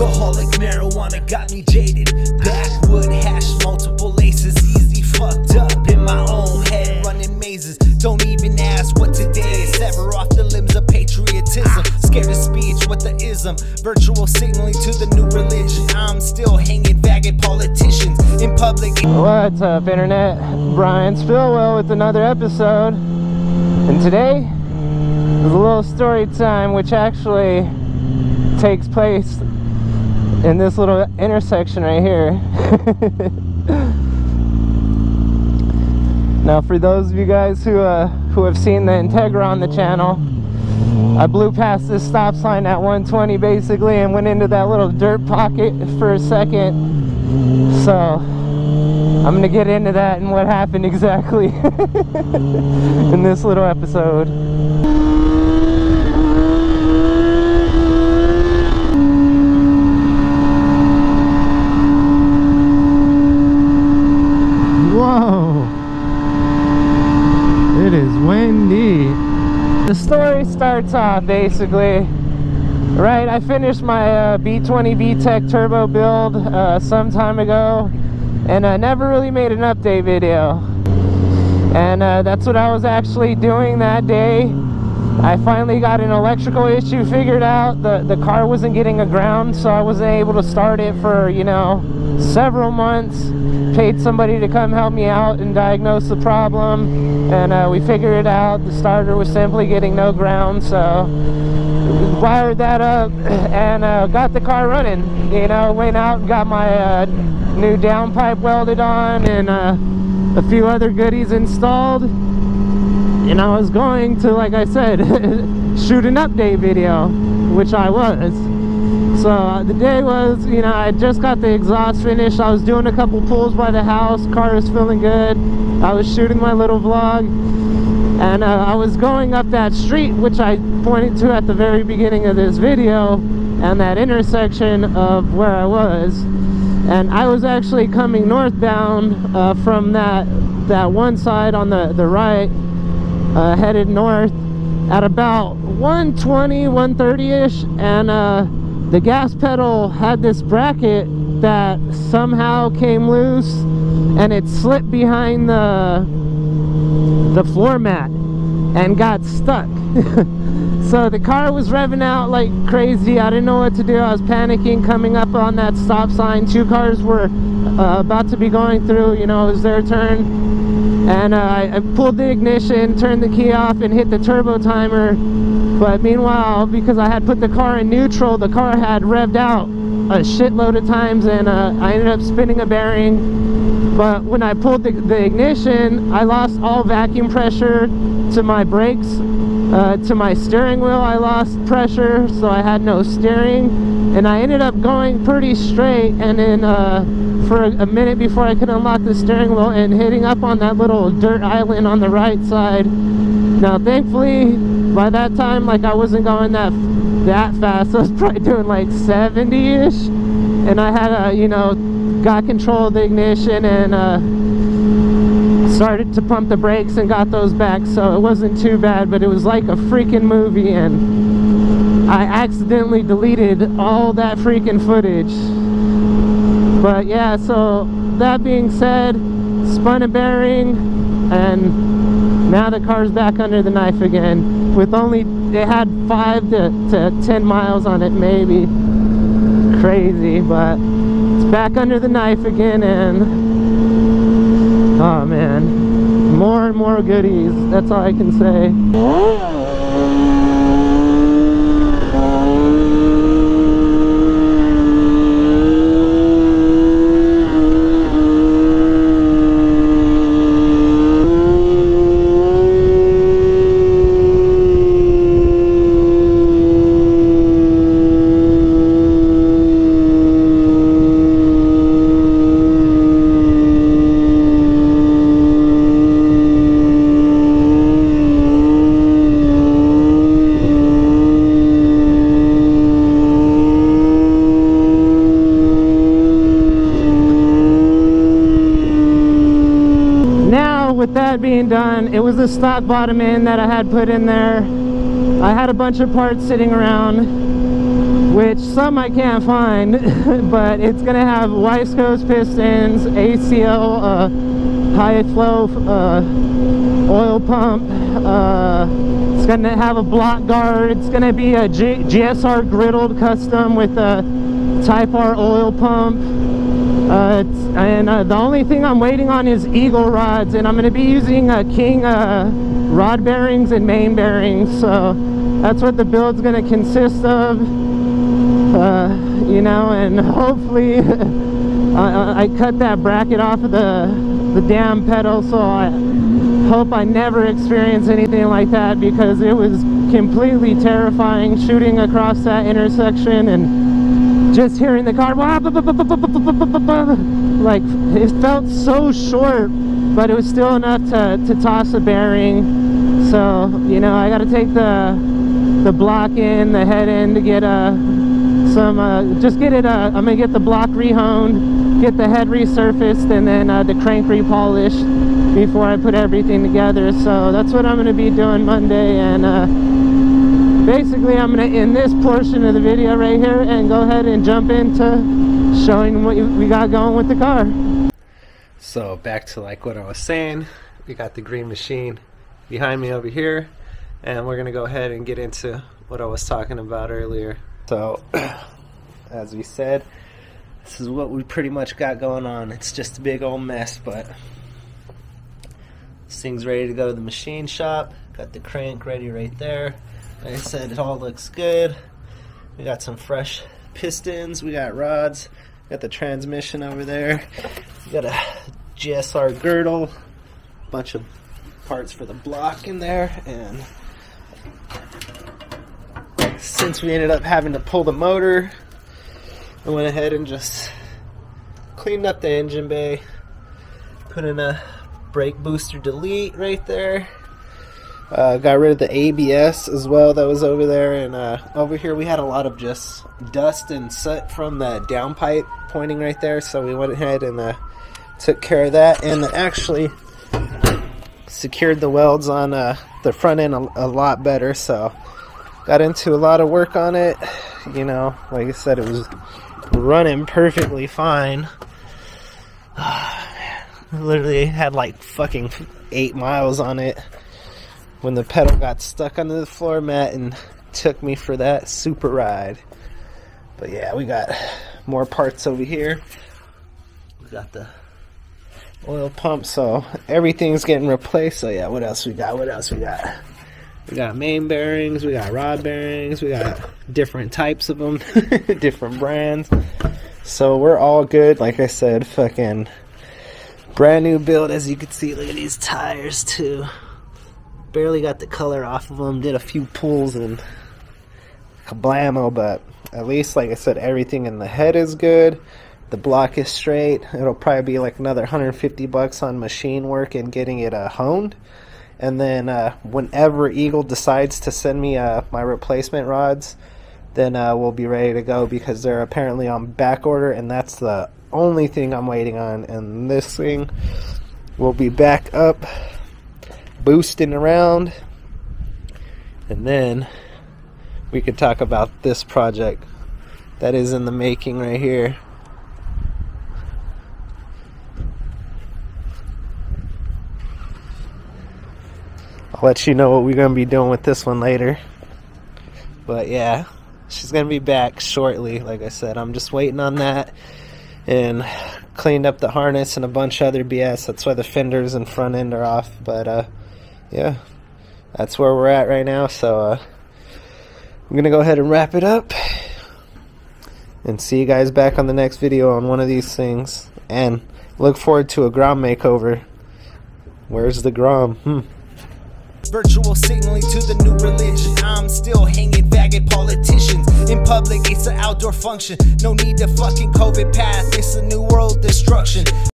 Alcoholic marijuana got me jaded. Backwood hash, multiple laces, easy fucked up in my own head, running mazes. Don't even ask what today is. Sever off the limbs of patriotism. Scared of speech, what the ism? Virtual signaling to the new religion. I'm still hanging faggot politicians in public. What's up, internet? Brian Spillwell with another episode. And today is a little story time, which actually takes place in this little intersection right here. Now, for those of you guys who have seen the Integra on the channel, I blew past this stop sign at 120 basically and went into that little dirt pocket for a second. So I'm gonna get into that and what happened exactly in this little episode. Whoa! It is windy. The story starts off basically, right, I finished my B20 VTEC turbo build some time ago, and I never really made an update video. And that's what I was actually doing that day. I finally got an electrical issue figured out. The car wasn't getting a ground, so I wasn't able to start it for, you know, several months. Paid somebody to come help me out and diagnose the problem, and we figured it out. The starter was simply getting no ground, so wired that up and got the car running. You know, went out and got my new downpipe welded on and a few other goodies installed, and I was going to, like I said, shoot an update video, which I was. So the day was, you know, I just got the exhaust finished. I was doing a couple pulls by the house. Car was feeling good. I was shooting my little vlog, and I was going up that street, which I pointed to at the very beginning of this video, and that intersection of where I was. And I was actually coming northbound from that one side on the right, headed north at about 120, 130-ish, and the gas pedal had this bracket that somehow came loose, and it slipped behind the floor mat and got stuck. So the car was revving out like crazy. I didn't know what to do. I was panicking coming up on that stop sign. Two cars were about to be going through, you know, it was their turn. And I pulled the ignition, turned the key off, and hit the turbo timer. But meanwhile, because I had put the car in neutral, the car had revved out a shitload of times, and I ended up spinning a bearing. But when I pulled the ignition, I lost all vacuum pressure to my brakes. To my steering wheel, I lost pressure, so I had no steering. And I ended up going pretty straight, and then for a minute before I could unlock the steering wheel and hitting up on that little dirt island on the right side. Now thankfully by that time, like, I wasn't going that fast. I was probably doing like 70-ish, and I had you know, got control of the ignition and started to pump the brakes and got those back, so it wasn't too bad. But it was like a freaking movie, and I accidentally deleted all that freaking footage. But yeah, so that being said, spun a bearing, and now the car's back under the knife again, with only, it had 5 to 10 miles on it maybe. Crazy, but it's back under the knife again, and oh man, more and more goodies, that's all I can say. With that being done, it was the stock bottom end that I had put in there. I had a bunch of parts sitting around, which some I can't find, but it's gonna have West Coast pistons, ACL, high flow oil pump. It's gonna have a block guard. It's gonna be a GSR griddled custom with a Type R oil pump. The only thing I'm waiting on is eagle rods, and I'm gonna be using King rod bearings and main bearings. So that's what the build's gonna consist of. You know, and hopefully I cut that bracket off of the damn pedal, so I hope I never experience anything like that, because it was completely terrifying shooting across that intersection and just hearing the car like, it felt so short, but it was still enough to toss a bearing. So, you know, I got to take the block in, the head end to get just get it, I'm gonna get the block rehoned, get the head resurfaced, and then the crank repolished before I put everything together. So that's what I'm gonna be doing Monday, and basically I'm gonna end this portion of the video right here and go ahead and jump into showing what we got going with the car. So back to like what I was saying, we got the green machine behind me over here, and we're gonna go ahead and get into what I was talking about earlier. So, as we said, this is what we pretty much got going on. It's just a big old mess, but this thing's ready to go to the machine shop. Got the crank ready right there. Like I said, it all looks good. We got some fresh pistons, we got rods, got the transmission over there. We got a GSR girdle, bunch of parts for the block in there, and since we ended up having to pull the motor, I went ahead and just cleaned up the engine bay, put in a brake booster delete right there, got rid of the ABS as well that was over there, and over here we had a lot of just dust and soot from the downpipe pointing right there, so we went ahead and took care of that, and actually secured the welds on the front end a lot better. So got into a lot of work on it. You know, like I said, it was running perfectly fine. Literally had like fucking 8 miles on it when the pedal got stuck under the floor mat and took me for that super ride. But yeah, we got more parts over here. We got the oil pump, so everything's getting replaced. So yeah, what else we got? We got main bearings, we got rod bearings, we got different types of them, different brands. So we're all good. Like I said, fucking brand new build, as you can see. Look at these tires too. Barely got the color off of them. Did a few pulls and kablamo, but at least, like I said, everything in the head is good. The block is straight. It'll probably be like another $150 on machine work and getting it honed. And then whenever Eagle decides to send me my replacement rods, then we'll be ready to go, because they're apparently on back order, and that's the only thing I'm waiting on. And this thing will be back up, boosting around, and then we could talk about this project that is in the making right here. I'll let you know what we're going to be doing with this one later. But yeah, she's going to be back shortly. Like I said, I'm just waiting on that, and cleaned up the harness and a bunch of other BS. That's why the fenders and front end are off. But yeah, that's where we're at right now. So I'm going to go ahead and wrap it up, and see you guys back on the next video on one of these things. And look forward to a Grom makeover. Where's the Grom? Virtual signaling to the new religion. I'm still hanging faggot politicians. In public, it's an outdoor function. No need to fucking COVID path. It's a new world destruction.